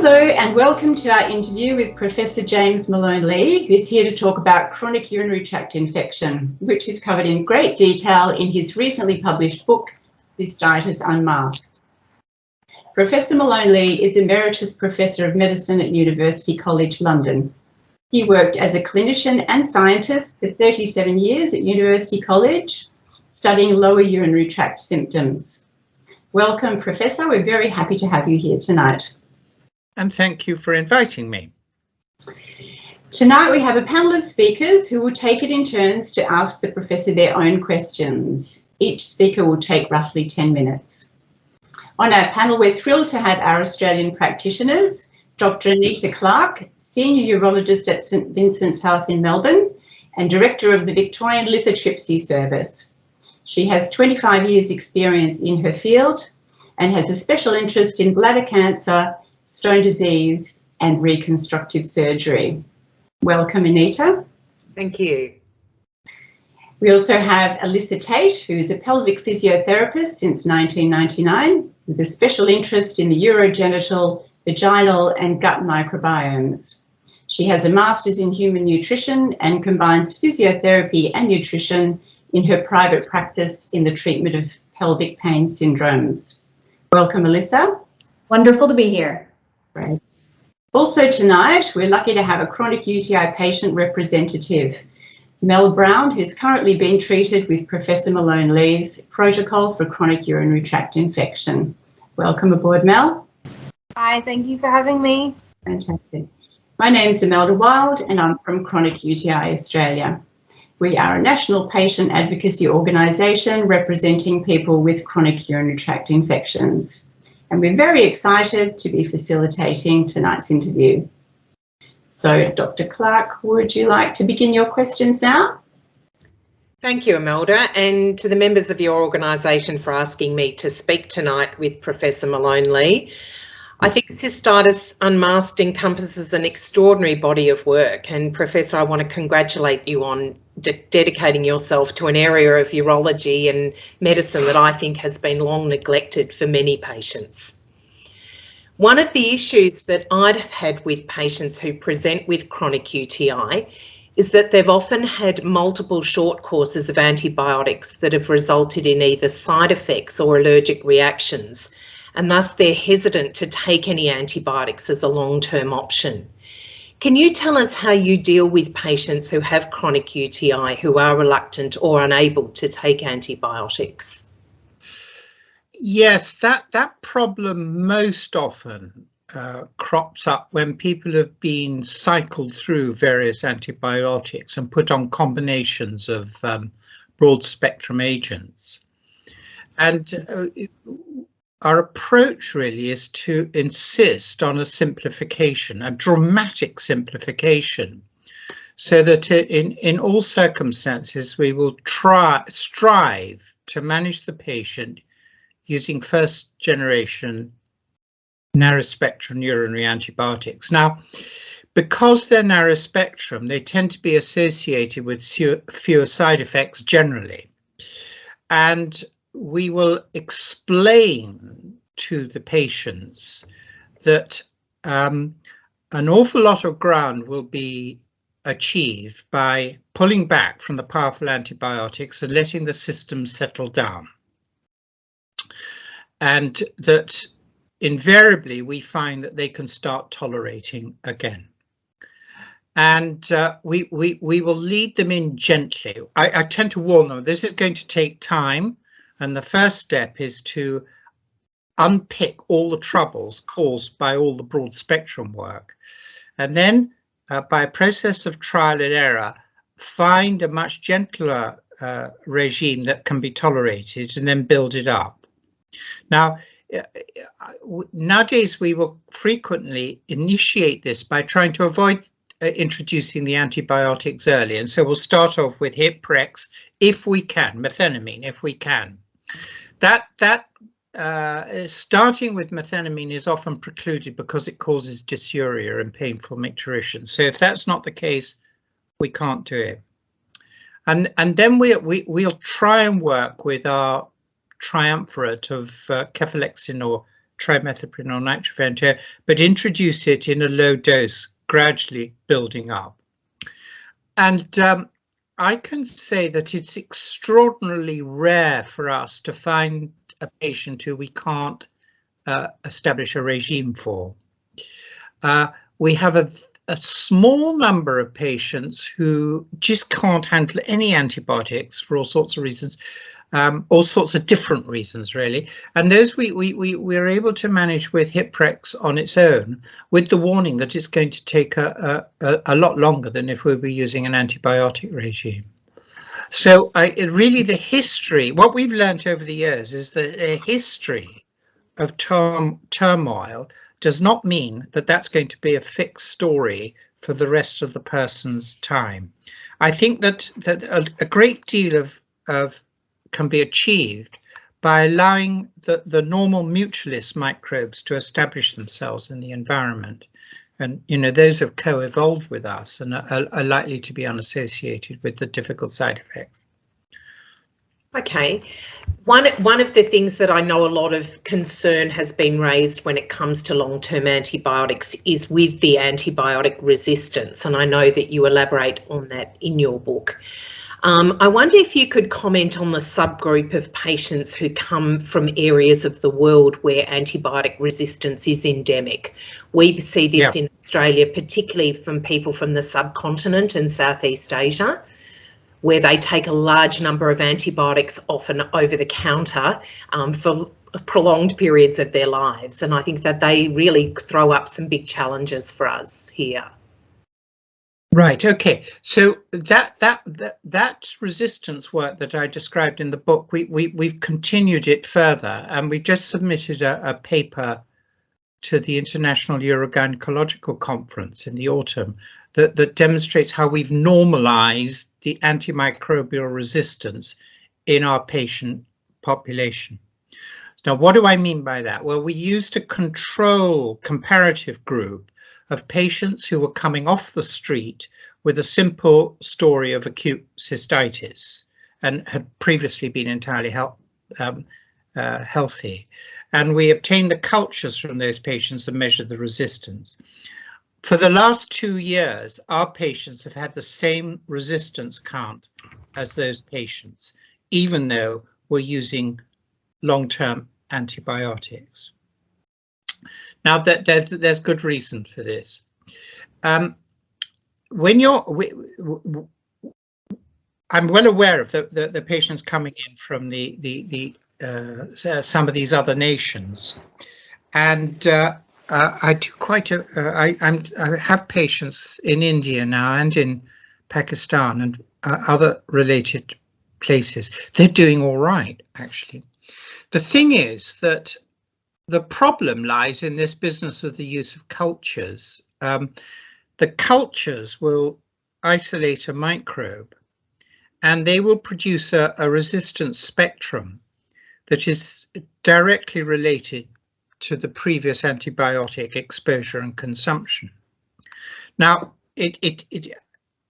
Hello and welcome to our interview with Professor James Malone-Lee, who's here to talk about chronic urinary tract infection, which is covered in great detail in his recently published book, Cystitis Unmasked. Professor Malone-Lee is Emeritus Professor of Medicine at University College London. He worked as a clinician and scientist for 37 years at University College, studying lower urinary tract symptoms. Welcome, Professor. We're very happy to have you here tonight. And thank you for inviting me. Tonight we have a panel of speakers who will take it in turns to ask the Professor their own questions. Each speaker will take roughly 10 minutes. On our panel, we're thrilled to have our Australian practitioners, Dr Anita Clarke, Senior Urologist at St Vincent's Health in Melbourne and Director of the Victorian Lithotripsy Service. She has 25 years experience in her field and has a special interest in bladder cancer, stone disease and reconstructive surgery. Welcome, Anita. Thank you. We also have Alyssa Tait, who is a pelvic physiotherapist since 1999 with a special interest in the urogenital, vaginal and gut microbiomes. She has a master's in human nutrition and combines physiotherapy and nutrition in her private practice in the treatment of pelvic pain syndromes. Welcome, Alyssa. Wonderful to be here. Great. Also tonight, we're lucky to have a chronic UTI patient representative, Mel Brown, who's currently being treated with Professor Malone-Lee's protocol for chronic urinary tract infection. Welcome aboard, Mel. Hi, thank you for having me. Fantastic. My name is Imelda Wilde and I'm from Chronic UTI Australia. We are a national patient advocacy organisation representing people with chronic urinary tract infections. And we're very excited to be facilitating tonight's interview. So, Dr Clarke, would you like to begin your questions now? Thank you, Imelda, and to the members of your organisation for asking me to speak tonight with Professor Malone-Lee. I think Cystitis Unmasked encompasses an extraordinary body of work, and Professor, I want to congratulate you on dedicating yourself to an area of urology and medicine that I think has been long neglected for many patients. One of the issues that I've had with patients who present with chronic UTI is that they've often had multiple short courses of antibiotics that have resulted in either side effects or allergic reactions, and thus they're hesitant to take any antibiotics as a long-term option. Can you tell us how you deal with patients who have chronic UTI who are reluctant or unable to take antibiotics? Yes, that problem most often crops up when people have been cycled through various antibiotics and put on combinations of broad spectrum agents. And our approach really is to insist on a simplification, a dramatic simplification, so that in all circumstances we will strive to manage the patient using first generation narrow spectrum urinary antibiotics. Now, because they're narrow spectrum, they tend to be associated with fewer side effects generally. And we will explain to the patients that an awful lot of ground will be achieved by pulling back from the powerful antibiotics and letting the system settle down. And that invariably we find that they can start tolerating again. And we will lead them in gently. I tend to warn them, this is going to take time. And the first step is to unpick all the troubles caused by all the broad spectrum work. And then by a process of trial and error, find a much gentler regime that can be tolerated and then build it up. Now, nowadays we will frequently initiate this by trying to avoid introducing the antibiotics early. And so we'll start off with Hiprex if we can, methenamine if we can. Starting with methenamine is often precluded because it causes dysuria and painful micturition. So if that's not the case, we can't do it. And then we'll try and work with our triumvirate of cefalexin or trimethoprim or nitrovent, but introduce it in a low dose, gradually building up. And I can say that it's extraordinarily rare for us to find a patient who we can't establish a regime for. We have a small number of patients who just can't handle any antibiotics for all sorts of reasons, all sorts of different reasons, really. And those we're able to manage with Hiprex on its own, with the warning that it's going to take a lot longer than if we were using an antibiotic regime. So really the history, what we've learned over the years is that a history of turmoil does not mean that that's going to be a fixed story for the rest of the person's time. I think that a great deal of can be achieved by allowing the normal mutualist microbes to establish themselves in the environment. And, you know, those have co-evolved with us and are likely to be unassociated with the difficult side effects. Okay. One of the things that I know a lot of concern has been raised when it comes to long-term antibiotics is with the antibiotic resistance, and I know that you elaborate on that in your book. I wonder if you could comment on the subgroup of patients who come from areas of the world where antibiotic resistance is endemic. We see this in Australia, particularly from people from the subcontinent and Southeast Asia, where they take a large number of antibiotics, often over the counter, for prolonged periods of their lives. And I think that they really throw up some big challenges for us here. Right. Okay. So that resistance work that I described in the book, we've continued it further, and we just submitted a paper to the International Urogynecological Conference in the autumn that demonstrates how we've normalized the antimicrobial resistance in our patient population. Now, what do I mean by that? Well, we used a control comparative group of patients who were coming off the street with a simple story of acute cystitis and had previously been entirely healthy. And we obtained the cultures from those patients and measured the resistance. For the last 2 years, our patients have had the same resistance count as those patients, even though we're using long-term antibiotics. Now, there's good reason for this. I'm well aware of the patients coming in from some of these other nations, and I do I have patients in India now and in Pakistan and other related places. They're doing all right, actually. The thing is that the problem lies in this business of the use of cultures. The cultures will isolate a microbe and they will produce a resistance spectrum that is directly related to the previous antibiotic exposure and consumption. Now,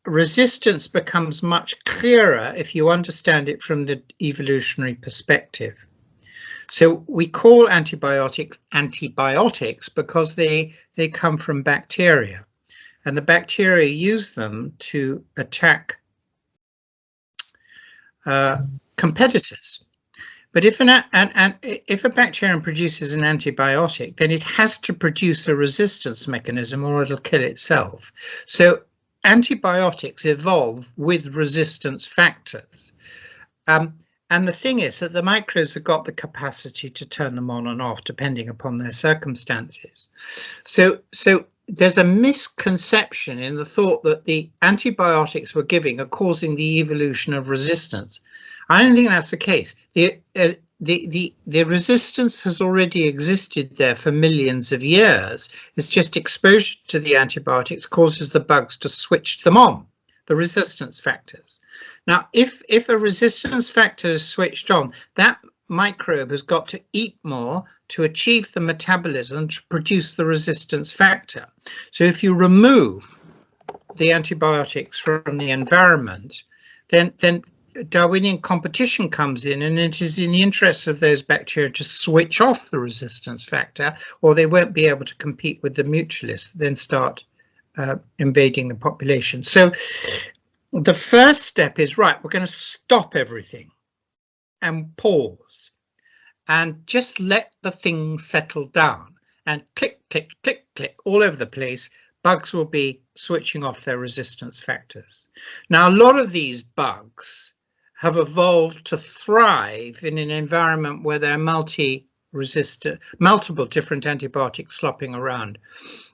resistance becomes much clearer if you understand it from the evolutionary perspective. So we call antibiotics antibiotics because they come from bacteria, and the bacteria use them to attack competitors. But if a bacterium produces an antibiotic, then it has to produce a resistance mechanism or it'll kill itself. So antibiotics evolve with resistance factors. And the thing is that the microbes have got the capacity to turn them on and off depending upon their circumstances. So there's a misconception in the thought that the antibiotics we're giving are causing the evolution of resistance. I don't think that's the case. The resistance has already existed there for millions of years. It's just exposure to the antibiotics causes the bugs to switch them on, the resistance factors. Now, if a resistance factor is switched on, that microbe has got to eat more to achieve the metabolism to produce the resistance factor. So if you remove the antibiotics from the environment, then Darwinian competition comes in, and it is in the interests of those bacteria to switch off the resistance factor, or they won't be able to compete with the mutualists, then start invading the population. So the first step is, right, we're going to stop everything and pause and just let the thing settle down, and click, click, click, click all over the place. Bugs will be switching off their resistance factors. Now, a lot of these bugs have evolved to thrive in an environment where there are multiple different antibiotics slopping around.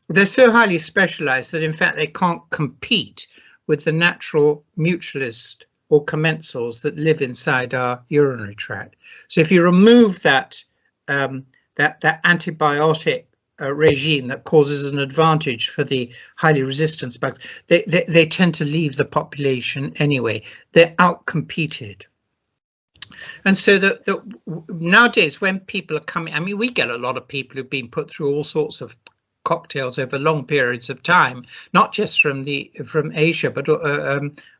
They're so highly specialized that in fact they can't compete with the natural mutualist or commensals that live inside our urinary tract. So if you remove that antibiotic regime that causes an advantage for the highly resistant bugs, they tend to leave the population anyway. They're outcompeted. And so nowadays when people are coming, I mean, we get a lot of people who've been put through all sorts of cocktails over long periods of time, not just from Asia, but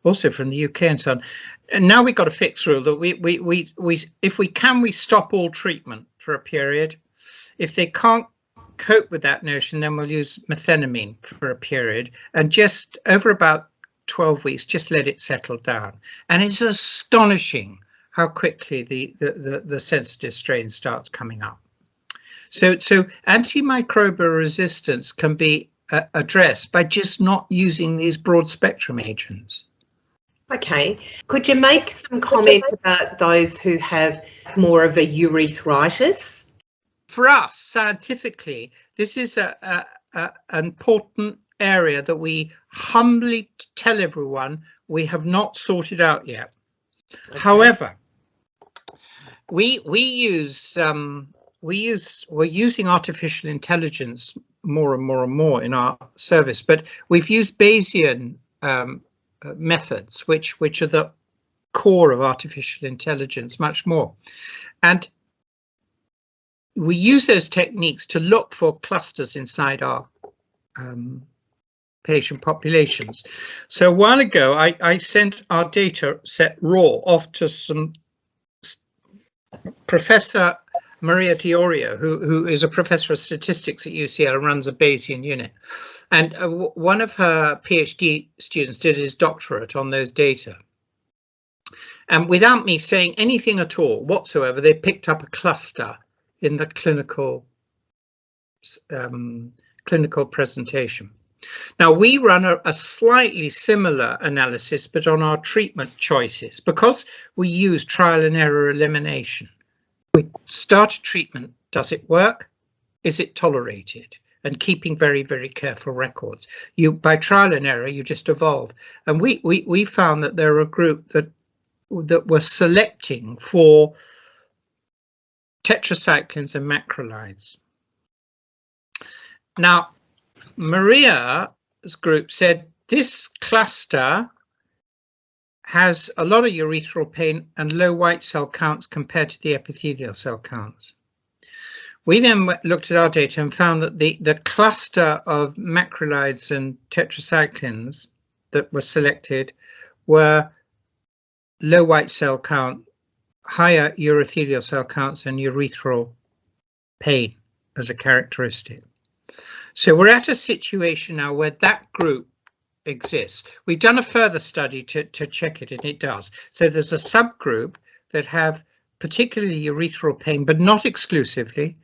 also from the UK and so on. And now we've got a fixed rule that if we stop all treatment for a period. If they can't cope with that notion, then we'll use methenamine for a period, and just over about 12 weeks, just let it settle down. And it's astonishing how quickly the sensitive strain starts coming up. So antimicrobial resistance can be addressed by just not using these broad spectrum agents. Okay, could you make some comment about those who have more of a urethritis? For us, scientifically, this is an important area that we humbly tell everyone we have not sorted out yet. Okay. However, we're using artificial intelligence more and more and more in our service, but we've used Bayesian methods, which are the core of artificial intelligence much more. And we use those techniques to look for clusters inside our patient populations. So a while ago, I sent our data set raw off to some Professor Maria Diorio, who is a professor of statistics at UCL and runs a Bayesian unit. And one of her PhD students did his doctorate on those data. And without me saying anything at all whatsoever, they picked up a cluster in the clinical presentation. Now, we run a slightly similar analysis, but on our treatment choices, because we use trial and error elimination. We start a treatment. Does it work? Is it tolerated? And keeping very, very careful records. By trial and error, you just evolve. And we found that there are a group that were selecting for tetracyclines and macrolides. Now, Maria's group said this cluster has a lot of urethral pain and low white cell counts compared to the epithelial cell counts. We then looked at our data and found that the cluster of macrolides and tetracyclines that were selected were low white cell count, higher urothelial cell counts, and urethral pain as a characteristic. So we're at a situation now where that group exists. We've done a further study to check it, and it does. So there's a subgroup that have particularly urethral pain, but not exclusively,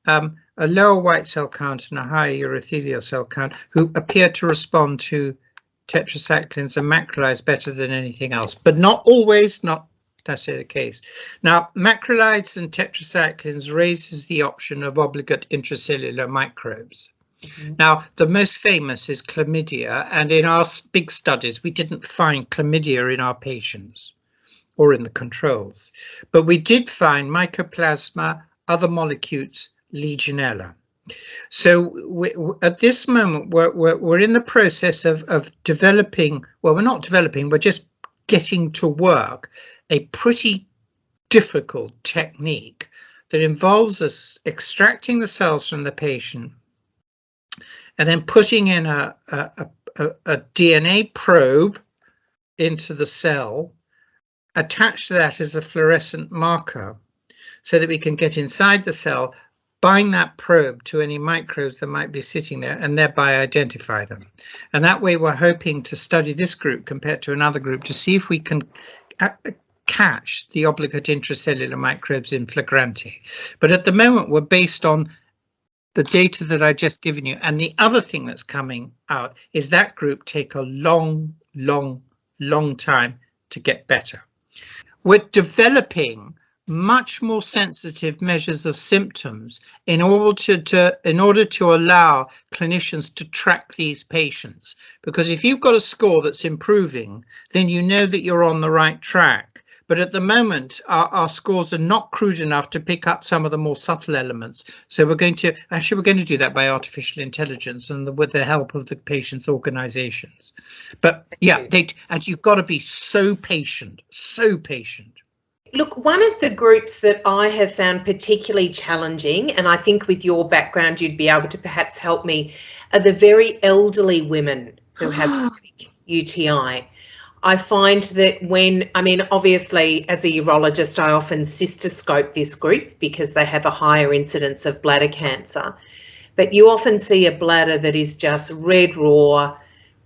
a lower white cell count and a higher urothelial cell count, who appear to respond to tetracyclines and macrolides better than anything else, but not always, not necessarily the case. Now, macrolides and tetracyclines raises the option of obligate intracellular microbes. Mm-hmm. Now, the most famous is chlamydia, and in our big studies, we didn't find chlamydia in our patients or in the controls, but we did find mycoplasma, other molecules, Legionella. So at this moment, we're in the process of developing, well, we're not developing, we're just getting to work a pretty difficult technique that involves us extracting the cells from the patient and then putting in a DNA probe into the cell attached to that is a fluorescent marker so that we can get inside the cell, bind that probe to any microbes that might be sitting there, and thereby identify them. And that way we're hoping to study this group compared to another group to see if we can catch the obligate intracellular microbes in flagranti. But at the moment we're based on the data that I've just given you. And the other thing that's coming out is that group take a long time to get better. We're developing much more sensitive measures of symptoms in order to allow clinicians to track these patients. Because if you've got a score that's improving, then you know that you're on the right track. But at the moment, our scores are not crude enough to pick up some of the more subtle elements. So we're going to do that by artificial intelligence and with the help of the patients' organizations. But yeah, and you've got to be so patient, so patient. Look, one of the groups that I have found particularly challenging, and I think with your background you'd be able to perhaps help me, are the very elderly women who have UTI. I find that obviously as a urologist, I often cystoscope this group because they have a higher incidence of bladder cancer. But you often see a bladder that is just red raw,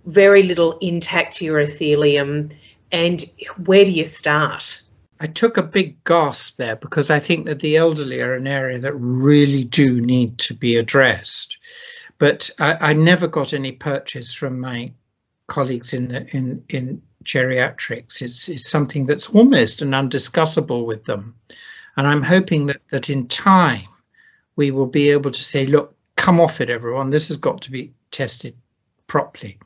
very little intact urothelium. And where do you start? I took a big gasp there because I think that the elderly are an area that really do need to be addressed. But I never got any purchase from my colleagues in geriatrics. It's something that's almost an undiscussable with them. And I'm hoping that in time we will be able to say, look, come off it, everyone. This has got to be tested properly.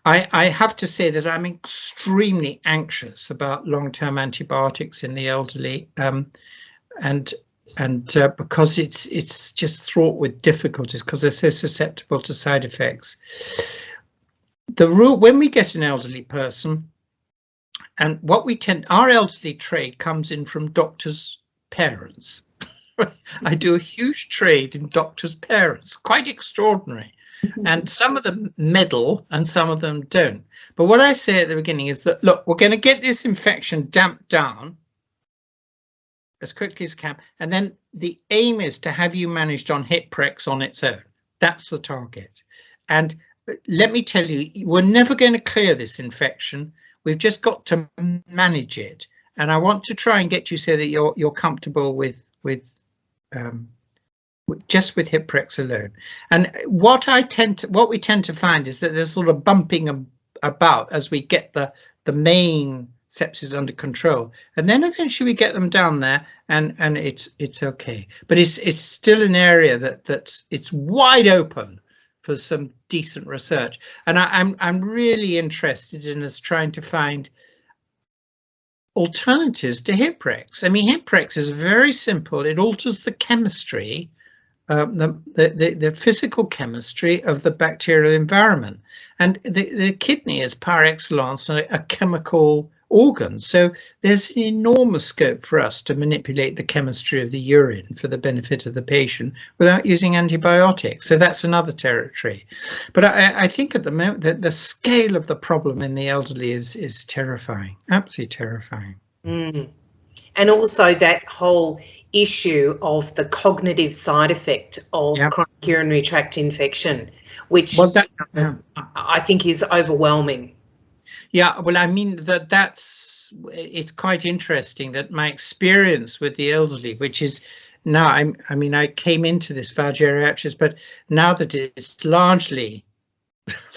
I have to say that I'm extremely anxious about long-term antibiotics in the elderly, and because it's just fraught with difficulties because they're so susceptible to side effects. The rule when we get an elderly person, and our elderly trade comes in from doctors' parents. I do a huge trade in doctors' parents, quite extraordinary. And some of them meddle and some of them don't. But what I say at the beginning is that, look, we're going to get this infection damped down as quickly as can. And then the aim is to have you managed on Hiprex on its own. That's the target. And let me tell you, we're never going to clear this infection. We've just got to manage it. And I want to try and get you so that you're comfortable with just with Hiprex alone. And what we tend to find is that there's sort of bumping about as we get the main sepsis under control, and then eventually we get them down there, and it's okay. But it's still an area it's wide open for some decent research, and I'm really interested in us trying to find alternatives to Hiprex. I mean, Hiprex is very simple. It alters the chemistry, the physical chemistry of the bacterial environment, and the kidney is par excellence a chemical organ. So there's an enormous scope for us to manipulate the chemistry of the urine for the benefit of the patient without using antibiotics. So that's another territory. But I think at the moment that the scale of the problem in the elderly is terrifying, absolutely terrifying. Mm. And also that whole issue of the cognitive side effect of chronic urinary tract infection, which I think is overwhelming. Yeah, well, I mean, it's quite interesting that my experience with the elderly, which is now, I came into this via geriatrics, but now that it's largely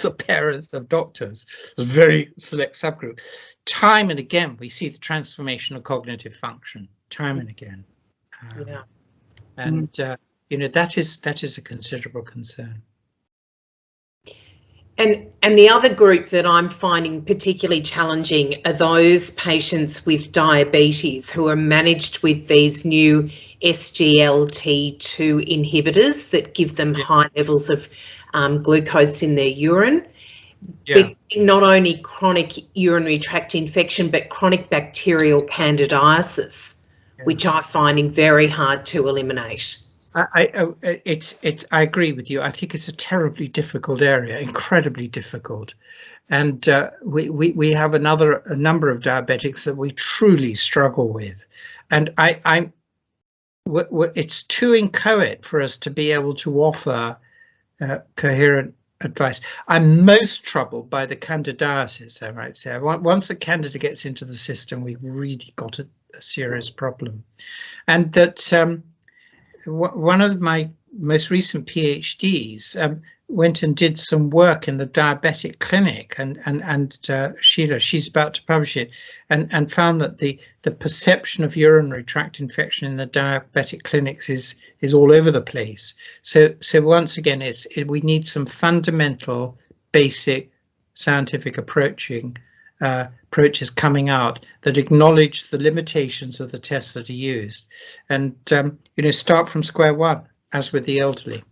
the parents of doctors, a very select subgroup, time and again, we see the transformation of cognitive function, time and again. And, that is a considerable concern. And the other group that I'm finding particularly challenging are those patients with diabetes who are managed with these new SGLT2 inhibitors that give them high levels of glucose in their urine. But not only chronic urinary tract infection, but chronic bacterial candidiasis, which I'm finding very hard to eliminate. I agree with you. I think it's a terribly difficult area, incredibly difficult. And we have a number of diabetics that we truly struggle with. And it's too inchoate for us to be able to offer coherent advice. I'm most troubled by the candidiasis, I might say. Once the candida gets into the system, we've really got a serious problem. And that one of my most recent PhDs went and did some work in the diabetic clinic, and she's about to publish it, and found that the perception of urinary tract infection in the diabetic clinics is all over the place. So once again, we need some fundamental, basic scientific approaches coming out that acknowledge the limitations of the tests that are used, and start from square one, as with the elderly.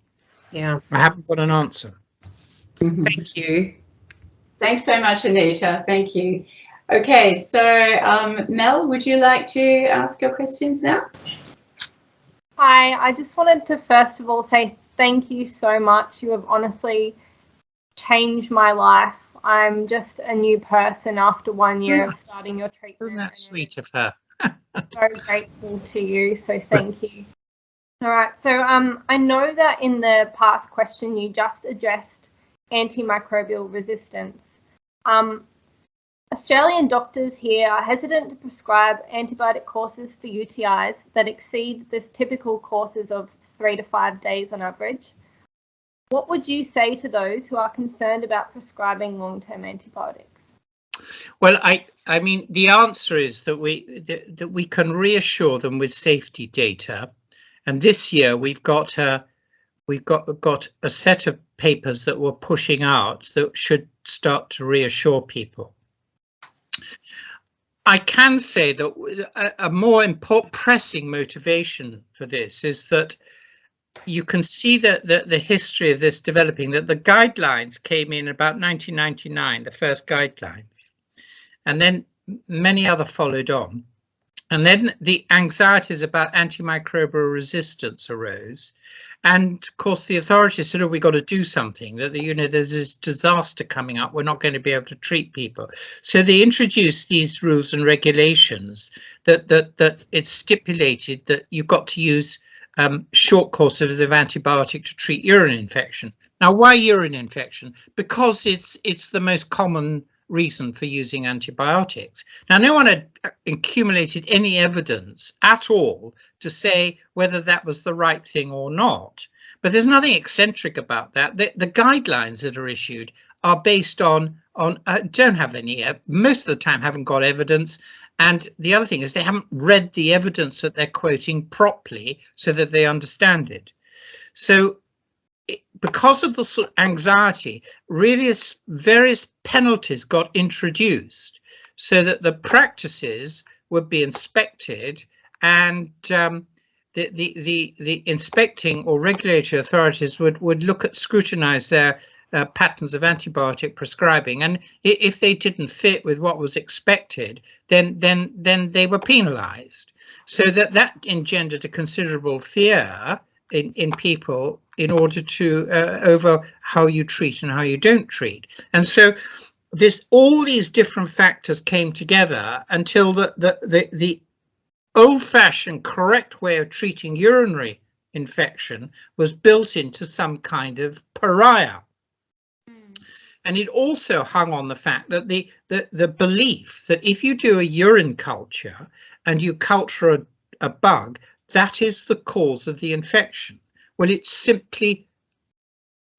Yeah, I haven't got an answer. Thank you. Thanks so much, Anita. Thank you. Okay, so Mel, would you like to ask your questions now? Hi, I just wanted to first of all say thank you so much. You have honestly changed my life. I'm just a new person after 1 year of starting your treatment. Isn't that sweet of her? So grateful to you, so thank you. All right, so I know that in the past question you just addressed antimicrobial resistance. Australian doctors here are hesitant to prescribe antibiotic courses for UTIs that exceed the typical courses of 3 to 5 days on average. What would you say to those who are concerned about prescribing long-term antibiotics? Well, I mean, the answer is that we can reassure them with safety data. And this year we've got a set of papers that we're pushing out that should start to reassure people. I can say that a more important pressing motivation for this is that you can see that the history of this developing, that the guidelines came in about 1999, the first guidelines, and then many other followed on. And then the anxieties about antimicrobial resistance arose. And of course, the authorities said, oh, we've got to do something, that there's this disaster coming up. We're not going to be able to treat people. So they introduced these rules and regulations that it's stipulated that you've got to use short courses of antibiotic to treat urine infection. Now, why urine infection? Because it's the most common reason for using antibiotics. Now, no one had accumulated any evidence at all to say whether that was the right thing or not. But there's nothing eccentric about that. The guidelines that are issued are based on don't have any, most of the time haven't got evidence. And the other thing is they haven't read the evidence that they're quoting properly so that they understand it. So because of the sort of anxiety, really various penalties got introduced so that the practices would be inspected, and the inspecting or regulatory authorities would look at scrutinize their patterns of antibiotic prescribing, and if they didn't fit with what was expected, then they were penalized. So that engendered a considerable fear in people in order to over how you treat and how you don't treat. And so all these different factors came together until the old-fashioned correct way of treating urinary infection was built into some kind of pariah. And it also hung on the fact that the belief that if you do a urine culture and you culture a bug, that is the cause of the infection. Well, it's simply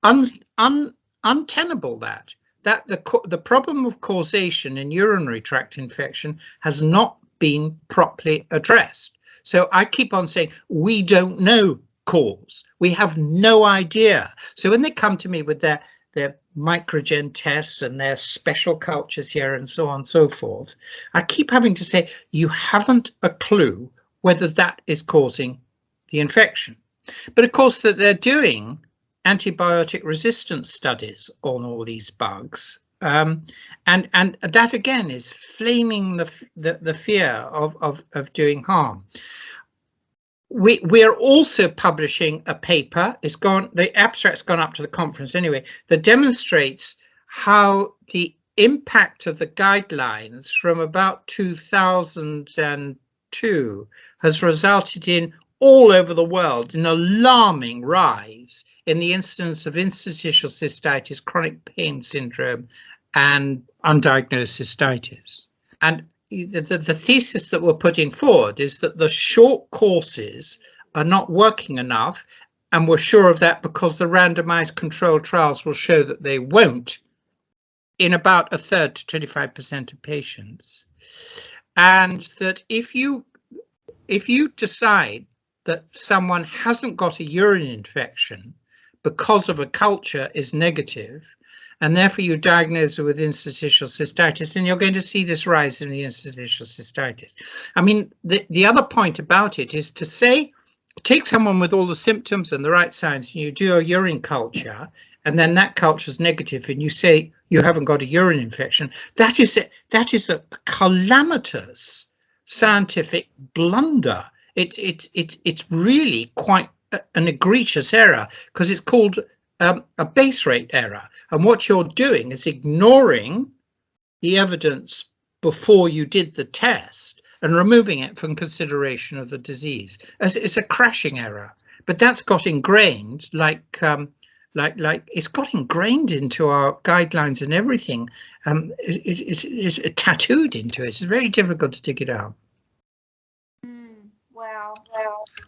untenable that the problem of causation in urinary tract infection has not been properly addressed. So I keep on saying we don't know cause. We have no idea. So when they come to me with their microgen tests and their special cultures here and so on and so forth, I keep having to say you haven't a clue whether that is causing the infection. But of course that they're doing antibiotic resistance studies on all these bugs, and that again is flaming the fear of doing harm. We're also publishing a paper, the abstract's gone up to the conference anyway, that demonstrates how the impact of the guidelines from about 2002 has resulted in, all over the world, an alarming rise in the incidence of interstitial cystitis, chronic pain syndrome, and undiagnosed cystitis. And the thesis that we're putting forward is that the short courses are not working enough, and we're sure of that because the randomized controlled trials will show that they won't in about 1/3 to 25% of patients. And that if you decide that someone hasn't got a urine infection because of a culture is negative, and therefore you diagnose it with interstitial cystitis, then you're going to see this rise in the interstitial cystitis. I mean, the other point about it is to say, take someone with all the symptoms and the right signs, and you do a urine culture, and then that culture is negative, and you say you haven't got a urine infection. That is a calamitous scientific blunder. It's really quite an egregious error, because it's called a base rate error. And what you're doing is ignoring the evidence before you did the test and removing it from consideration of the disease. It's a crashing error, but that's got ingrained, like it's got ingrained into our guidelines and everything. It's tattooed into it. It's very difficult to dig it out. Wow.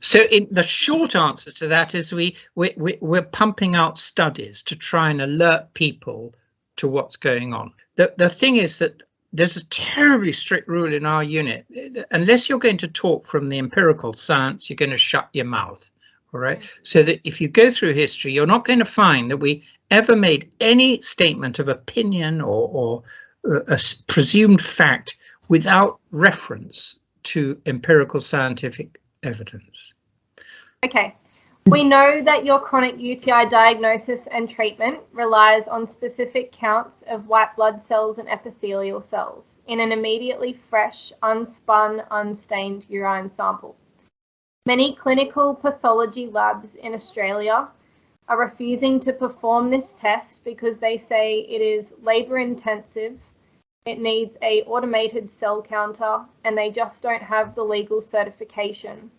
So the short answer to that is we're pumping out studies to try and alert people to what's going on. The thing is that there's a terribly strict rule in our unit. Unless you're going to talk from the empirical science, you're going to shut your mouth. All right. So that if you go through history, you're not going to find that we ever made any statement of opinion or a presumed fact without reference to empirical scientific evidence. Okay. We know that your chronic UTI diagnosis and treatment relies on specific counts of white blood cells and epithelial cells in an immediately fresh, unspun, unstained urine sample. Many clinical pathology labs in Australia are refusing to perform this test because they say it is labour intensive, it needs an automated cell counter, and they just don't have the legal certification.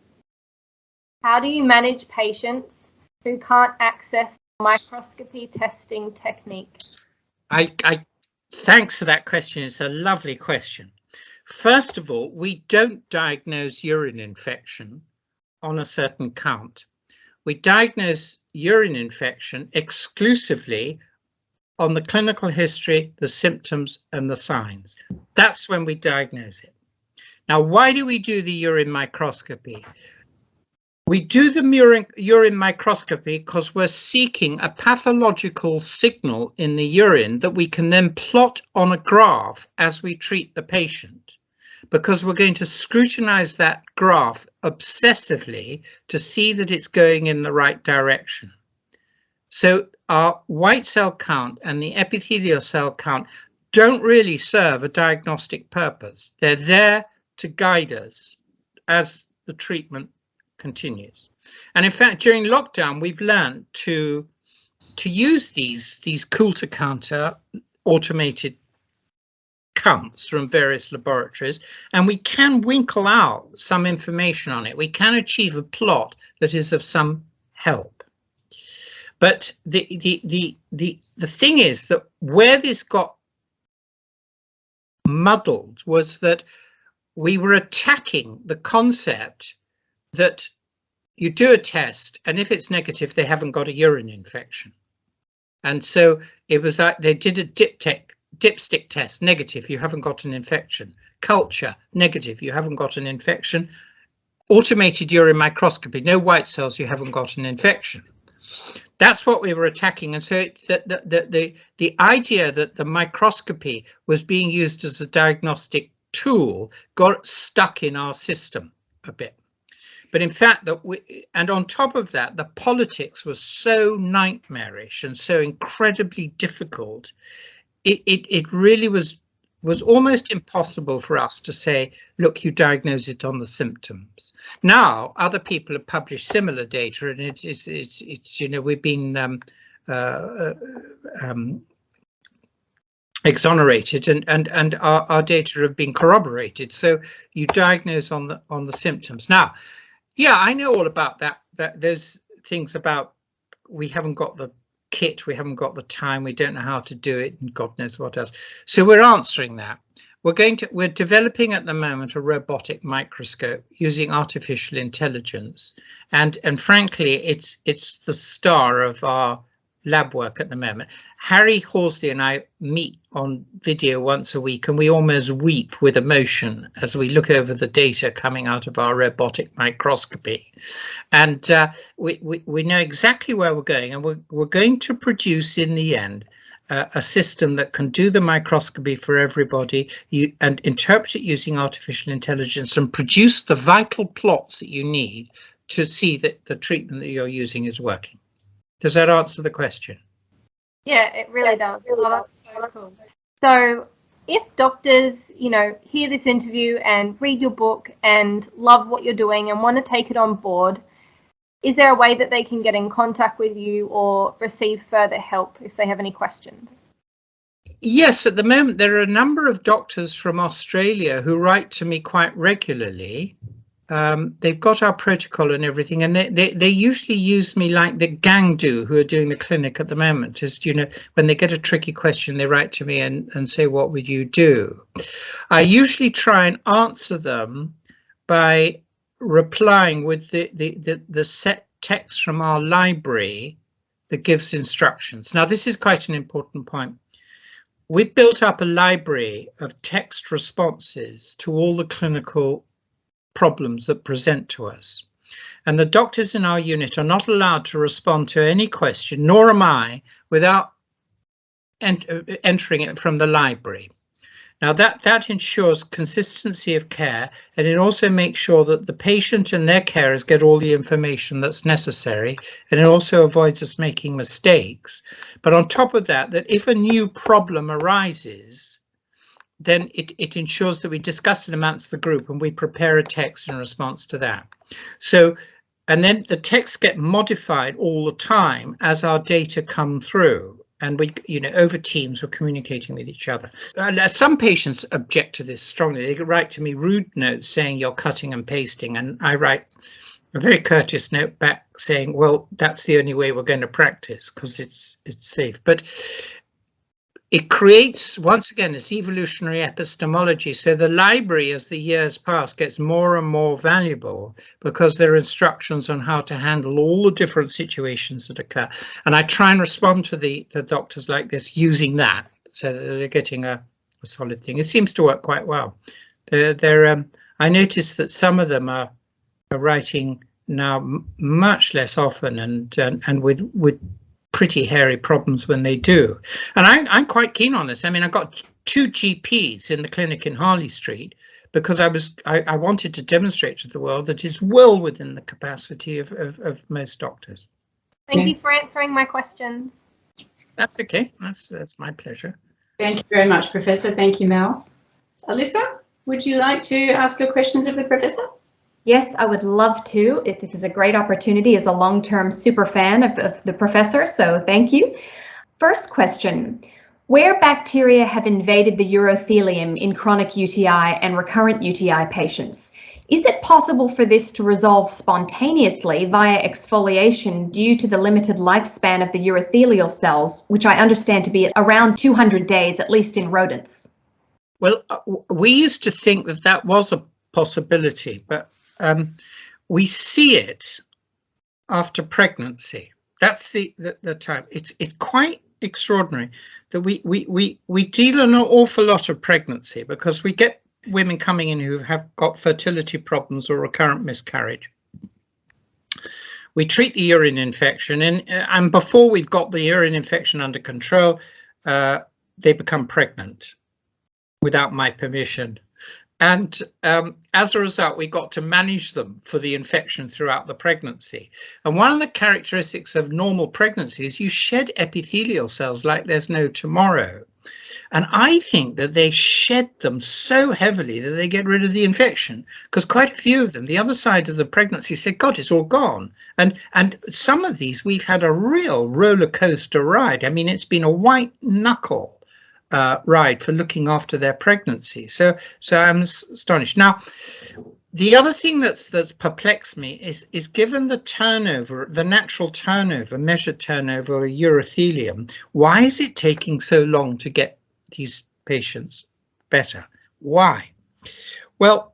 How do you manage patients who can't access microscopy testing technique? Thanks for that question. It's a lovely question. First of all, we don't diagnose urine infection on a certain count. We diagnose urine infection exclusively on the clinical history, the symptoms, and the signs. That's when we diagnose it. Now, why do we do the urine microscopy? We do the urine microscopy because we're seeking a pathological signal in the urine that we can then plot on a graph as we treat the patient, because we're going to scrutinize that graph obsessively to see that it's going in the right direction. So our white cell count and the epithelial cell count don't really serve a diagnostic purpose. They're there to guide us as the treatment continues. And in fact, during lockdown, we've learned to use these coulter counter automated counts from various laboratories, and we can winkle out some information on it. We can achieve a plot that is of some help. But the thing is that where this got muddled was that we were attacking the concept that you do a test, and if it's negative, they haven't got a urine infection. And so it was like they did a dipstick test, negative, you haven't got an infection. Culture, negative, you haven't got an infection. Automated urine microscopy, no white cells, you haven't got an infection. That's what we were attacking. And so the idea that the microscopy was being used as a diagnostic tool got stuck in our system a bit. But in fact, and on top of that, the politics was so nightmarish and so incredibly difficult. It really was almost impossible for us to say, look, you diagnose it on the symptoms. Now, other people have published similar data, and it's you know, we've been exonerated, and our data have been corroborated. So you diagnose on the symptoms. Now, yeah, I know all about that. There's things about we haven't got the kit, we haven't got the time, we don't know how to do it, and God knows what else. So we're answering that. We're developing at the moment a robotic microscope using artificial intelligence, and frankly, it's the star of our lab work at the moment. Harry Horsley and I meet on video once a week, and we almost weep with emotion as we look over the data coming out of our robotic microscopy. And we know exactly where we're going, and we're going to produce in the end a system that can do the microscopy for everybody and interpret it using artificial intelligence and produce the vital plots that you need to see that the treatment that you're using is working. Does that answer the question? Yeah, it really does. Oh, that's so cool. So if doctors, hear this interview and read your book and love what you're doing and want to take it on board, is there a way that they can get in contact with you or receive further help if they have any questions? Yes, at the moment there are a number of doctors from Australia who write to me quite regularly. They've got our protocol and everything, and they usually use me like the gang do who are doing the clinic at the moment. Just, when they get a tricky question, they write to me and say, what would you do? I usually try and answer them by replying with the set text from our library that gives instructions. Now, this is quite an important point. We've built up a library of text responses to all the clinical problems that present to us, and the doctors in our unit are not allowed to respond to any question, nor am I, without entering it from the library. Now that ensures consistency of care, and it also makes sure that the patient and their carers get all the information that's necessary, and it also avoids us making mistakes. But on top of that, that if a new problem arises, then it ensures that we discuss it amongst the group and we prepare a text in response to that. So, and then the texts get modified all the time as our data come through. And we, over Teams, we're communicating with each other. Some patients object to this strongly. They write to me rude notes saying you're cutting and pasting, and I write a very courteous note back saying, well, that's the only way we're going to practice because it's safe. But it creates, once again, this evolutionary epistemology. So the library, as the years pass, gets more and more valuable because there are instructions on how to handle all the different situations that occur. And I try and respond to the doctors like this using that, so that they're getting a solid thing. It seems to work quite well. I noticed that some of them are writing now much less often and with pretty hairy problems when they do. And I'm quite keen on this. I mean, I got 2 GPs in the clinic in Harley Street because I wanted to demonstrate to the world that it's well within the capacity of most doctors. Thank you for answering my questions. That's okay. That's my pleasure. Thank you very much, Professor. Thank you, Mel. Alyssa, would you like to ask your questions of the Professor? Yes, I would love to. This is a great opportunity as a long-term super fan of the Professor, so thank you. First question, where bacteria have invaded the urothelium in chronic UTI and recurrent UTI patients, is it possible for this to resolve spontaneously via exfoliation due to the limited lifespan of the urothelial cells, which I understand to be around 200 days, at least in rodents? Well, we used to think that was a possibility, but we see it after pregnancy. That's the time. It's quite extraordinary that we deal an awful lot of pregnancy because we get women coming in who have got fertility problems or recurrent miscarriage. We treat the urine infection, and before we've got the urine infection under control, they become pregnant without my permission. And as a result, we got to manage them for the infection throughout the pregnancy. And one of the characteristics of normal pregnancy is you shed epithelial cells like there's no tomorrow. And I think that they shed them so heavily that they get rid of the infection, because quite a few of them, the other side of the pregnancy, said, God, it's all gone. And some of these, we've had a real roller coaster ride. I mean, it's been a white knuckle ride for looking after their pregnancy. So I'm astonished. Now, the other thing that's perplexed me is given the turnover, the natural turnover, measured turnover of urothelium, why is it taking so long to get these patients better? Why? Well,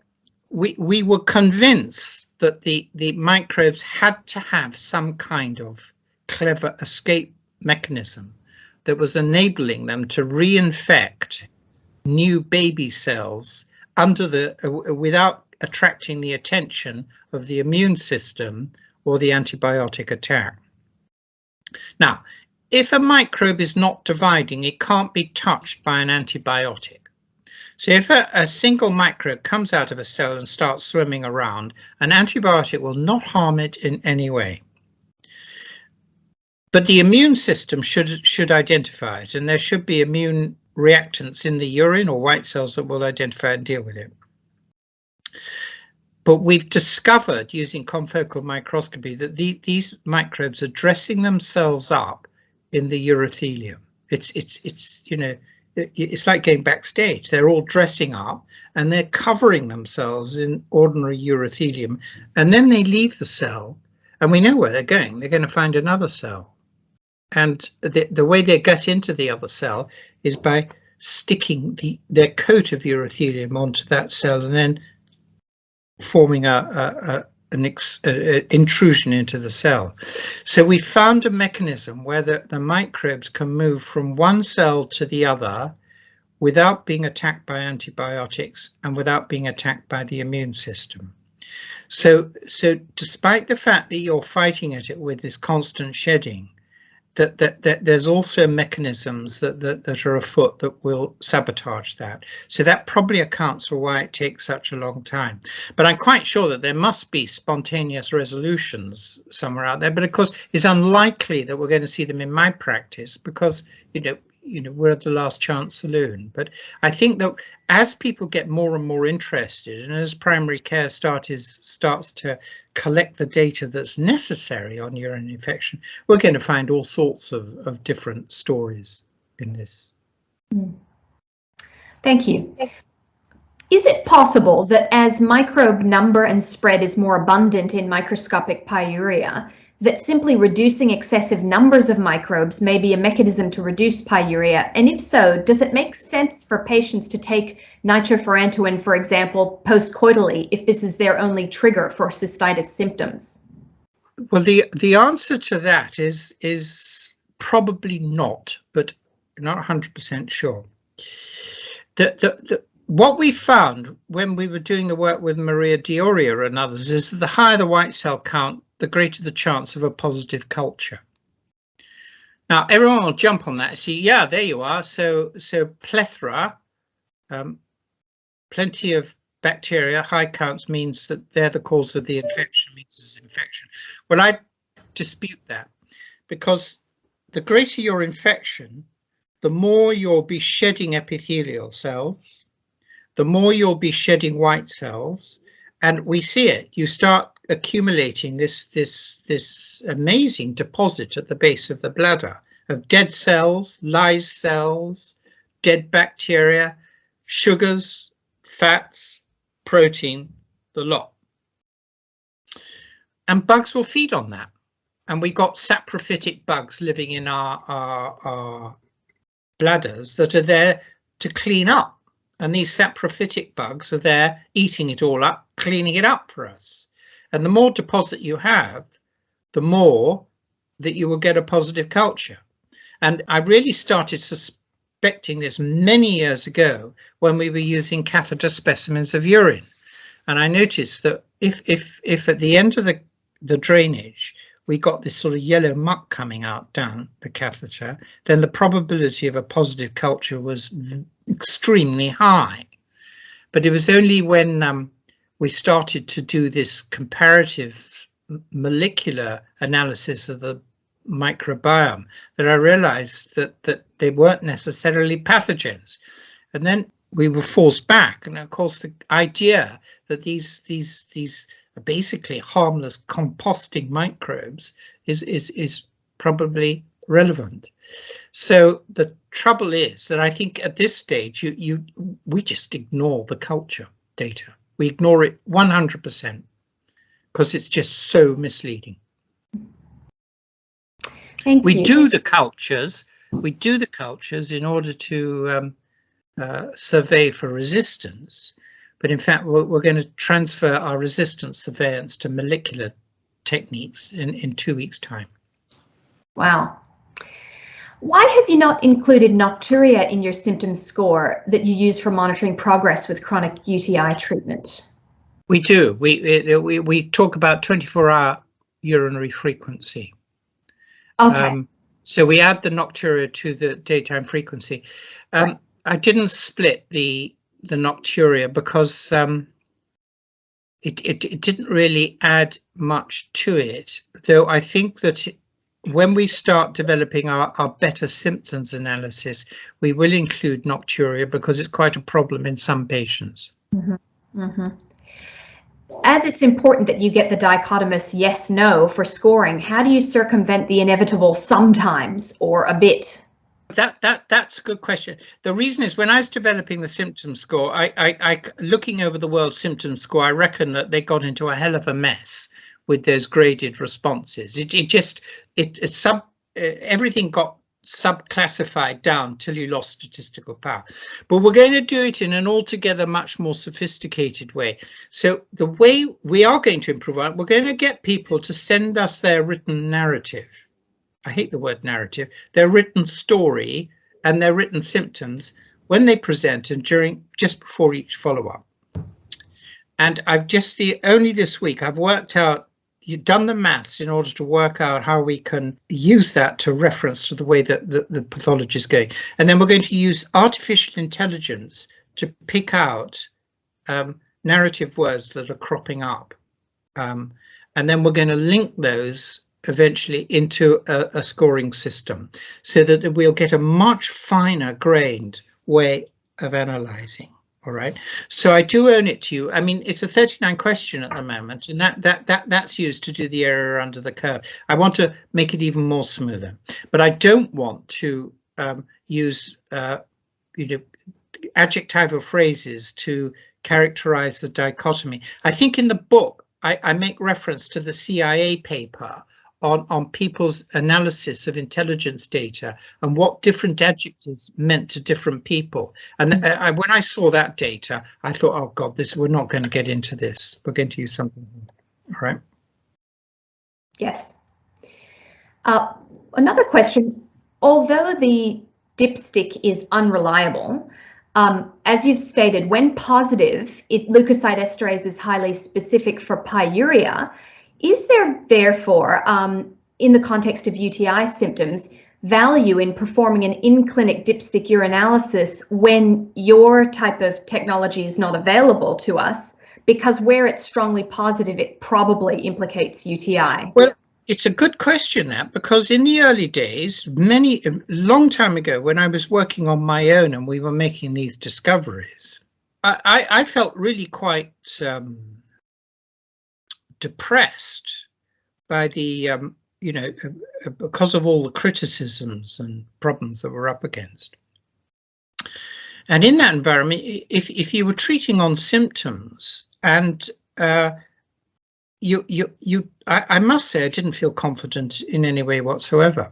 we were convinced that the microbes had to have some kind of clever escape mechanism that was enabling them to reinfect new baby cells without attracting the attention of the immune system or the antibiotic attack. Now, if a microbe is not dividing, it can't be touched by an antibiotic. So if a single microbe comes out of a cell and starts swimming around, an antibiotic will not harm it in any way. But the immune system should identify it, and there should be immune reactants in the urine or white cells that will identify and deal with it. But we've discovered using confocal microscopy that these microbes are dressing themselves up in the urothelium. It's you know, it's like going backstage. They're all dressing up and they're covering themselves in ordinary urothelium, and then they leave the cell, and we know where they're going. They're going to find another cell. And the way they get into the other cell is by sticking their coat of urothelium onto that cell and then forming an intrusion into the cell. So we found a mechanism where the microbes can move from one cell to the other without being attacked by antibiotics and without being attacked by the immune system. So despite the fact that you're fighting it with this constant shedding, that there's also mechanisms that are afoot that will sabotage that. So that probably accounts for why it takes such a long time. But I'm quite sure that there must be spontaneous resolutions somewhere out there. But of course, it's unlikely that we're going to see them in my practice because, you know, we're at the last chance saloon. But I think that as people get more and more interested, and as primary care starts to collect the data that's necessary on urine infection, we're going to find all sorts of different stories in this. Thank you. Is it possible that as microbe number and spread is more abundant in microscopic pyuria, that simply reducing excessive numbers of microbes may be a mechanism to reduce pyuria? And if so, does it make sense for patients to take nitrofurantoin, for example, post-coitally, if this is their only trigger for cystitis symptoms? Well, the answer to that is probably not, but not 100% sure. What we found when we were doing the work with Maria Dioria and others is that the higher the white cell count, the greater the chance of a positive culture. Now, everyone will jump on that and see, yeah, there you are. So plethora, plenty of bacteria, high counts means that they're the cause of the infection, means it's infection. Well, I dispute that, because the greater your infection, the more you'll be shedding epithelial cells, the more you'll be shedding white cells, and we see it. You start accumulating this amazing deposit at the base of the bladder of dead cells, lyse cells, dead bacteria, sugars, fats, protein, the lot. And bugs will feed on that. And we got saprophytic bugs living in our bladders that are there to clean up. And these saprophytic bugs are there eating it all up, cleaning it up for us. And the more deposit you have, the more that you will get a positive culture. And I really started suspecting this many years ago when we were using catheter specimens of urine. And I noticed that if at the end of the drainage, we got this sort of yellow muck coming out down the catheter, then the probability of a positive culture was extremely high. But it was only when we started to do this comparative molecular analysis of the microbiome that I realized that they weren't necessarily pathogens. And then we were forced back. And of course, the idea that these basically harmless composting microbes is probably relevant. So the trouble is that I think at this stage we just ignore the culture data. We ignore it 100% because it's just so misleading. Thank you. We do the cultures in order to survey for resistance, but in fact we're going to transfer our resistance surveillance to molecular techniques in 2 weeks' time. Wow. Why have you not included nocturia in your symptom score that you use for monitoring progress with chronic UTI treatment? We do. We talk about 24-hour urinary frequency. Okay. So we add the nocturia to the daytime frequency. Right. I didn't split the nocturia because it didn't really add much to it, though I think that when we start developing our better symptoms analysis, we will include nocturia because it's quite a problem in some patients. Mm-hmm. Mm-hmm. As it's important that you get the dichotomous yes-no for scoring, how do you circumvent the inevitable sometimes or a bit? That's a good question. The reason is when I was developing the symptom score, I looking over the world symptom score, I reckon that they got into a hell of a mess with those graded responses. Everything got subclassified down till you lost statistical power. But we're going to do it in an altogether much more sophisticated way. So the way we are going to improve on it, we're going to get people to send us their written narrative. I hate the word narrative, their written story and their written symptoms when they present and just before each follow-up. And only this week I've worked out, you've done the maths in order to work out how we can use that to reference to the way that the pathology is going. And then we're going to use artificial intelligence to pick out narrative words that are cropping up. And then we're going to link those eventually into a scoring system so that we'll get a much finer grained way of analysing. All right, so I do own it to you. I mean, it's a 39 question at the moment, and that's used to do the area under the curve. I want to make it even more smoother, but I don't want to use adjectival phrases to characterize the dichotomy. I think in the book I make reference to the CIA paper on people's analysis of intelligence data and what different adjectives meant to different people. And when I saw that data, I thought, oh God, we're not going to get into this. We're going to use something. All right. Yes. Another question. Although the dipstick is unreliable, as you've stated, when positive, leukocyte esterase is highly specific for pyuria. Is there, therefore, in the context of UTI symptoms, value in performing an in-clinic dipstick urinalysis when your type of technology is not available to us? Because where it's strongly positive, it probably implicates UTI. Well, it's a good question, that, because in the early days, long time ago, when I was working on my own and we were making these discoveries, I felt really quite depressed by the because of all the criticisms and problems that we're up against. And in that environment, if you were treating on symptoms, and I must say I didn't feel confident in any way whatsoever.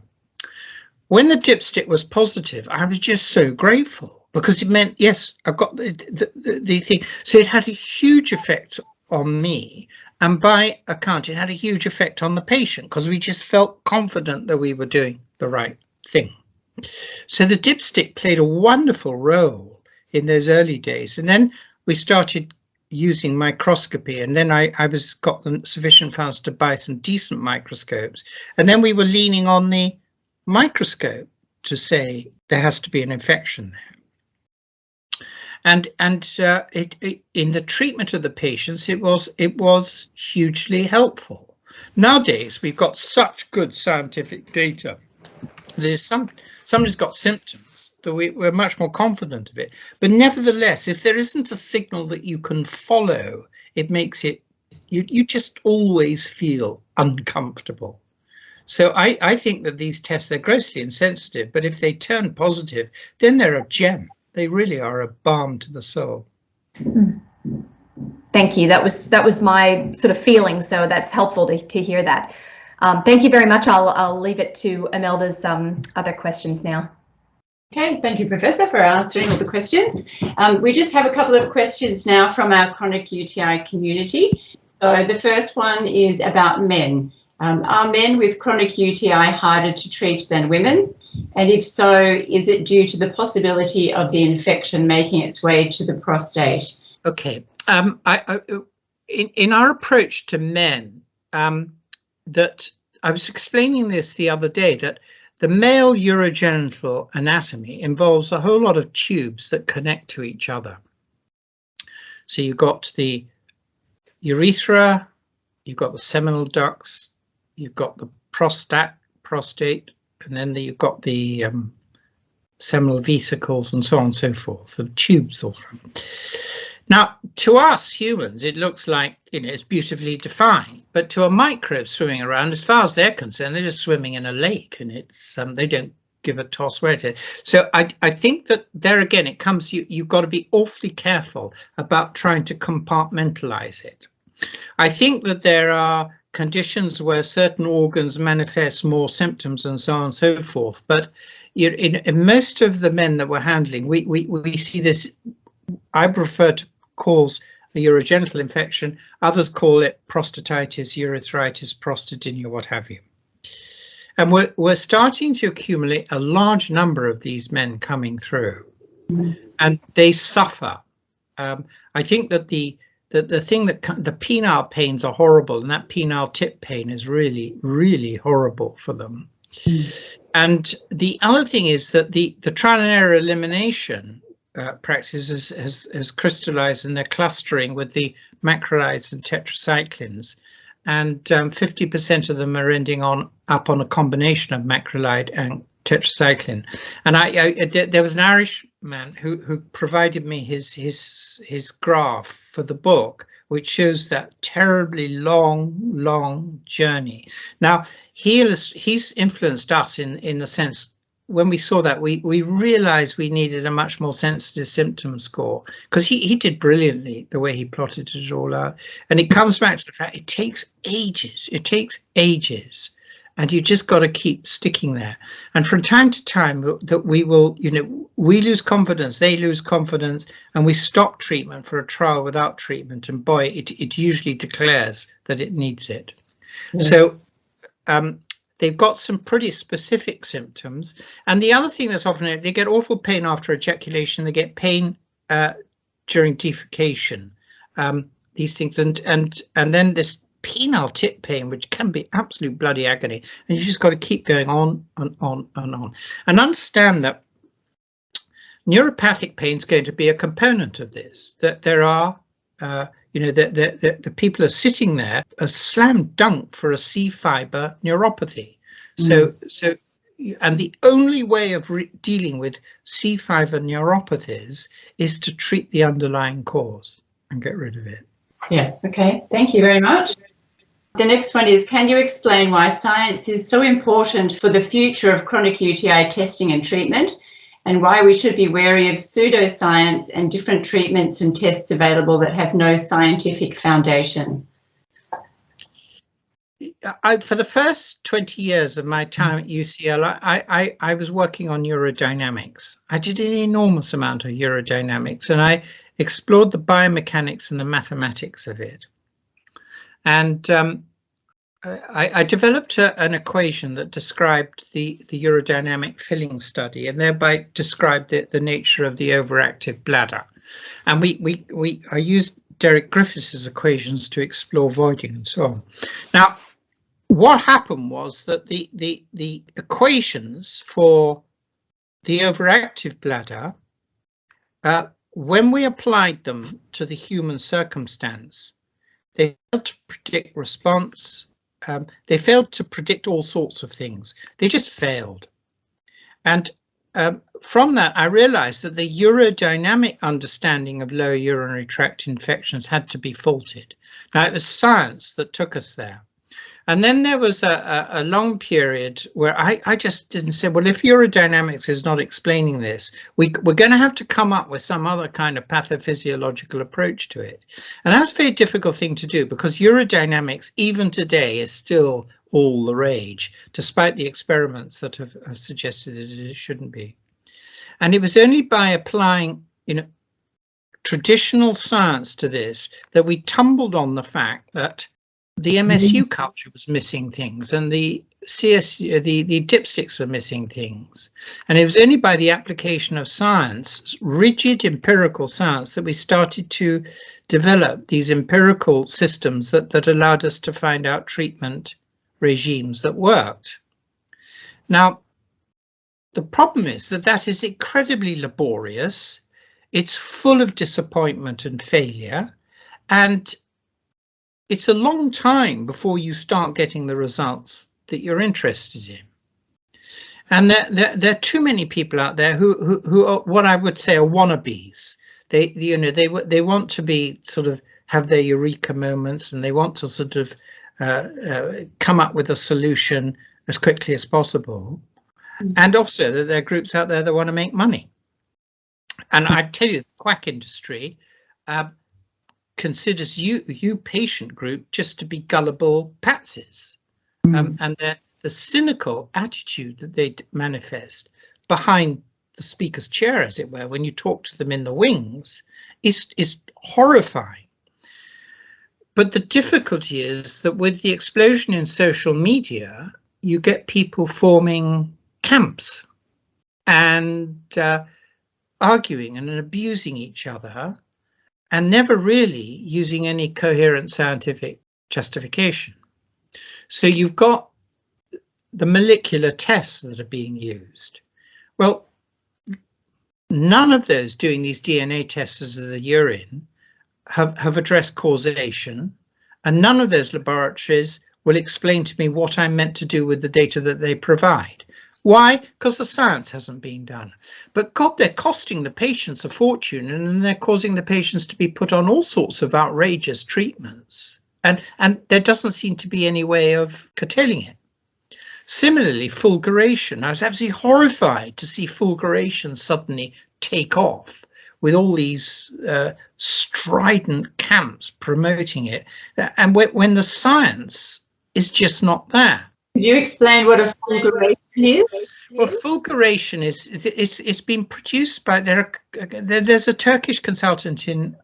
When the dipstick was positive, I was just so grateful because it meant, yes, I've got the thing. So it had a huge effect on me, and by account it had a huge effect on the patient because we just felt confident that we were doing the right thing. So the dipstick played a wonderful role in those early days, and then we started using microscopy, and then I got the sufficient funds to buy some decent microscopes, and then we were leaning on the microscope to say there has to be an infection there. And in the treatment of the patients, it was hugely helpful. Nowadays, we've got such good scientific data. There's somebody's got symptoms, that we're much more confident of it. But nevertheless, if there isn't a signal that you can follow, it makes it you just always feel uncomfortable. So I think that these tests are grossly insensitive, but if they turn positive, then they're a gem. They really are a balm to the soul. Thank you. That was my sort of feeling, so that's helpful to hear that. Thank you very much. I'll leave it to Imelda's other questions now. Okay, thank you, Professor, for answering all the questions. We just have a couple of questions now from our chronic UTI community. So the first one is about men. Are men with chronic UTI harder to treat than women? And if so, is it due to the possibility of the infection making its way to the prostate? Okay. In our approach to men, that I was explaining this the other day, that the male urogenital anatomy involves a whole lot of tubes that connect to each other. So you've got the urethra, you've got the seminal ducts, you've got the prostate, and then you've got the seminal vesicles and so on and so forth, the tubes all around. Now, to us humans, it looks like, it's beautifully defined, but to a microbe swimming around, as far as they're concerned, they're just swimming in a lake, and it's they don't give a toss where it is. So I think that there again, it comes, you've got to be awfully careful about trying to compartmentalize it. I think that there are conditions where certain organs manifest more symptoms and so on and so forth, but in most of the men that we're handling, we see this, I prefer to calls a urogenital infection. Others call it prostatitis, urethritis, prostatinia, what have you. And we're starting to accumulate a large number of these men coming through, and they suffer. I think that the thing that the penile pains are horrible, and that penile tip pain is really, really horrible for them. And the other thing is that the trial and error elimination practice has crystallized, and they're clustering with the macrolides and tetracyclines, and 50% of them are ending up on a combination of macrolide and tetracycline. And there was an Irish man who provided me his graph for the book, which shows that terribly long journey. Now he's influenced us in the sense, when we saw that, we realized we needed a much more sensitive symptom score, because he did brilliantly the way he plotted it all out. And it comes back to the fact it takes ages. And you just got to keep sticking there. And from time to time that we will, we lose confidence, they lose confidence, and we stop treatment for a trial without treatment. And boy, it usually declares that it needs it. Yeah. So, they've got some pretty specific symptoms. And the other thing that's often, they get awful pain after ejaculation, they get pain during defecation, these things, and then this penile tip pain, which can be absolute bloody agony. And you just got to keep going on and on and on. And understand that neuropathic pain is going to be a component of this, that there are the people are sitting there, a slam dunk for a C fiber neuropathy. So and the only way of dealing with C fiber neuropathies is to treat the underlying cause and get rid of it. Yeah, okay, thank you very much. The next one is, can you explain why science is so important for the future of chronic UTI testing and treatment, and why we should be wary of pseudoscience and different treatments and tests available that have no scientific foundation? For the first 20 years of my time at UCL, I was working on urodynamics. I did an enormous amount of urodynamics, and I explored the biomechanics and the mathematics of it. And I developed an equation that described the urodynamic filling study, and thereby described the nature of the overactive bladder. And I used Derek Griffiths' equations to explore voiding and so on. Now, what happened was that the equations for the overactive bladder, when we applied them to the human circumstance, they failed to predict response. They failed to predict all sorts of things. They just failed. And from that, I realized that the urodynamic understanding of lower urinary tract infections had to be faulted. Now, it was science that took us there. And then there was a long period where I just didn't say, well, if urodynamics is not explaining this, we're going to have to come up with some other kind of pathophysiological approach to it. And that's a very difficult thing to do, because urodynamics, even today, is still all the rage, despite the experiments that have suggested that it shouldn't be. And it was only by applying, traditional science to this that we tumbled on the fact that the MSU culture was missing things, and the dipsticks were missing things. And it was only by the application of science, rigid empirical science, that we started to develop these empirical systems that allowed us to find out treatment regimes that worked. Now, the problem is that is incredibly laborious. It's full of disappointment and failure, and it's a long time before you start getting the results that you're interested in. And there are too many people out there who are what I would say are wannabes. They want to be sort of have their eureka moments, and they want to sort of come up with a solution as quickly as possible. And also that there are groups out there that want to make money. And I tell you, the quack industry considers you patient group just to be gullible patsies. And the cynical attitude that they manifest behind the speaker's chair, as it were, when you talk to them in the wings, is horrifying. But the difficulty is that with the explosion in social media, you get people forming camps and arguing and abusing each other, and never really using any coherent scientific justification. So you've got the molecular tests that are being used. Well, none of those doing these DNA tests of the urine have addressed causation, and none of those laboratories will explain to me what I'm meant to do with the data that they provide. Why? Because the science hasn't been done. But God, they're costing the patients a fortune, and then they're causing the patients to be put on all sorts of outrageous treatments. And there doesn't seem to be any way of curtailing it. Similarly, fulguration. I was absolutely horrified to see fulguration suddenly take off with all these strident camps promoting it. And when the science is just not there. Could you explain what a fulguration is? Well, fulguration it's been produced by there's a Turkish consultant in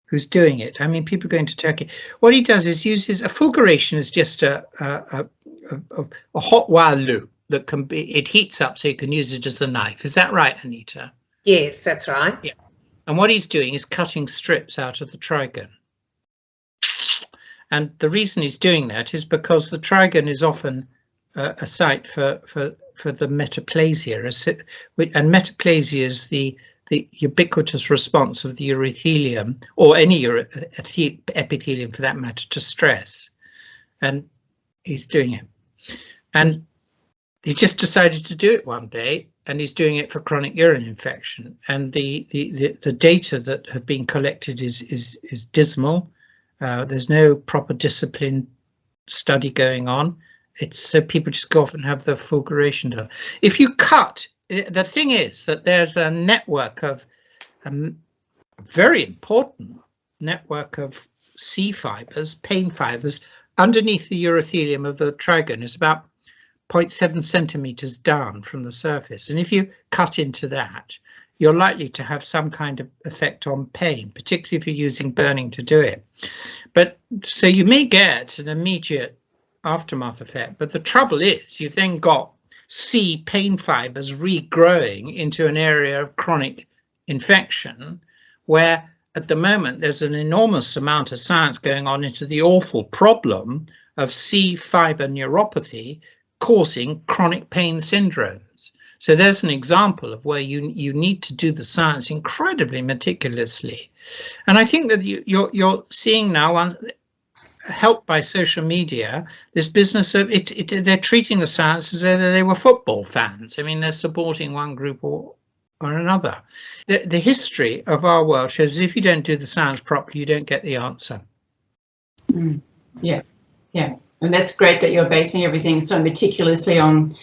who's doing it. I mean, people going to Turkey. What he does is uses a fulguration is just a hot wire loop that it heats up so you can use it as a knife. Is that right, Anita? Yes, that's right. Yeah. And what he's doing is cutting strips out of the trigone. And the reason he's doing that is because the trigone is often a site for the metaplasia, and metaplasia is the ubiquitous response of the urothelium, or any epithelium for that matter, to stress. And he's doing it. And he just decided to do it one day, and he's doing it for chronic urine infection. And the data that have been collected is dismal. There's no proper discipline study going on. It's so people just go off and have the fulguration done. If you cut, the thing is that there's a network of a very important network of C fibers, pain fibers, underneath the urothelium of the trigone. Is about 0.7 centimeters down from the surface. And if you cut into that, you're likely to have some kind of effect on pain, particularly if you're using burning to do it. But so you may get an immediate aftermath effect, but the trouble is you've then got C pain fibers regrowing into an area of chronic infection, where at the moment there's an enormous amount of science going on into the awful problem of C fiber neuropathy causing chronic pain syndromes. So there's an example of where you need to do the science incredibly meticulously. And I think that you're seeing now, helped by social media, this business of they're treating the science as though they were football fans. I mean, they're supporting one group or another. The history of our world shows if you don't do the science properly, you don't get the answer. Yeah. And that's great that you're basing everything so meticulously on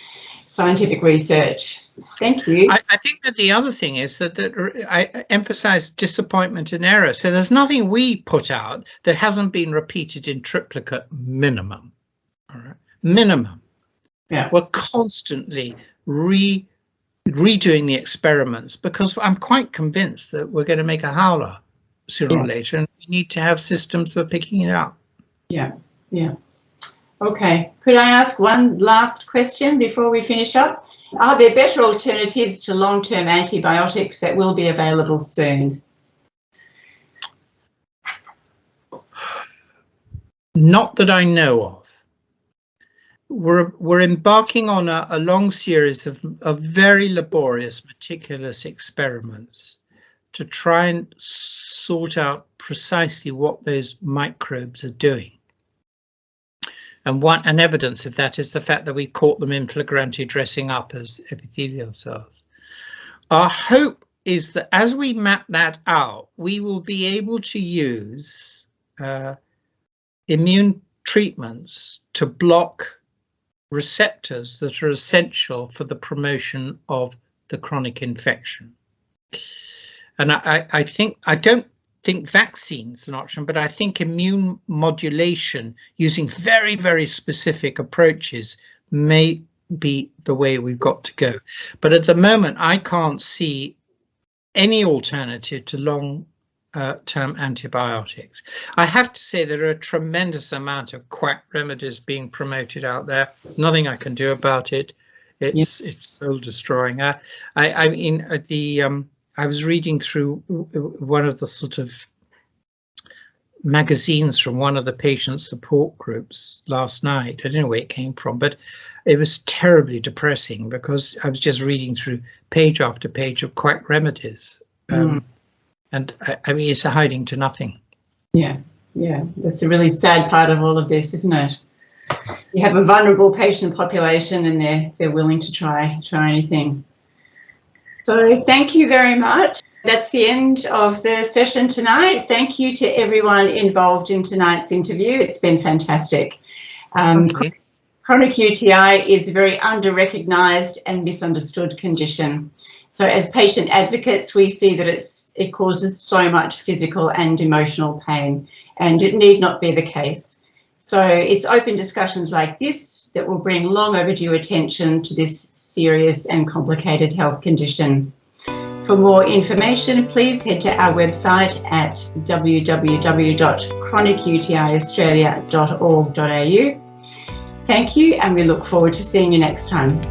scientific research. Thank you. I think that the other thing is that I emphasize disappointment and error. So there's nothing we put out that hasn't been repeated in triplicate minimum. All right, minimum. Yeah. We're constantly redoing the experiments because I'm quite convinced that we're going to make a howler sooner or later, and we need to have systems for picking it up. Yeah, yeah. Okay, could I ask one last question before we finish up? Are there better alternatives to long-term antibiotics that will be available soon? Not that I know of. We're embarking on a long series of very laborious, meticulous experiments to try and sort out precisely what those microbes are doing. And evidence of that is the fact that we caught them in flagranti dressing up as epithelial cells. Our hope is that as we map that out, we will be able to use immune treatments to block receptors that are essential for the promotion of the chronic infection. And I don't think vaccines are an option, but I think immune modulation using very, very specific approaches may be the way we've got to go. But at the moment, I can't see any alternative to long-term antibiotics. I have to say there are a tremendous amount of quack remedies being promoted out there. Nothing I can do about it. It's soul destroying. I was reading through one of the sort of magazines from one of the patient support groups last night. I don't know where it came from, but it was terribly depressing because I was just reading through page after page of quack remedies. And I mean, it's a hiding to nothing. Yeah, yeah, that's a really sad part of all of this, isn't it? You have a vulnerable patient population and they're willing to try anything. So thank you very much. That's the end of the session tonight. Thank you to everyone involved in tonight's interview. It's been fantastic. Chronic UTI is a very under-recognised and misunderstood condition. So as patient advocates, we see that it causes so much physical and emotional pain, and it need not be the case. So it's open discussions like this that will bring long overdue attention to this serious and complicated health condition. For more information, please head to our website at www.chronicutiaustralia.org.au. Thank you, and we look forward to seeing you next time.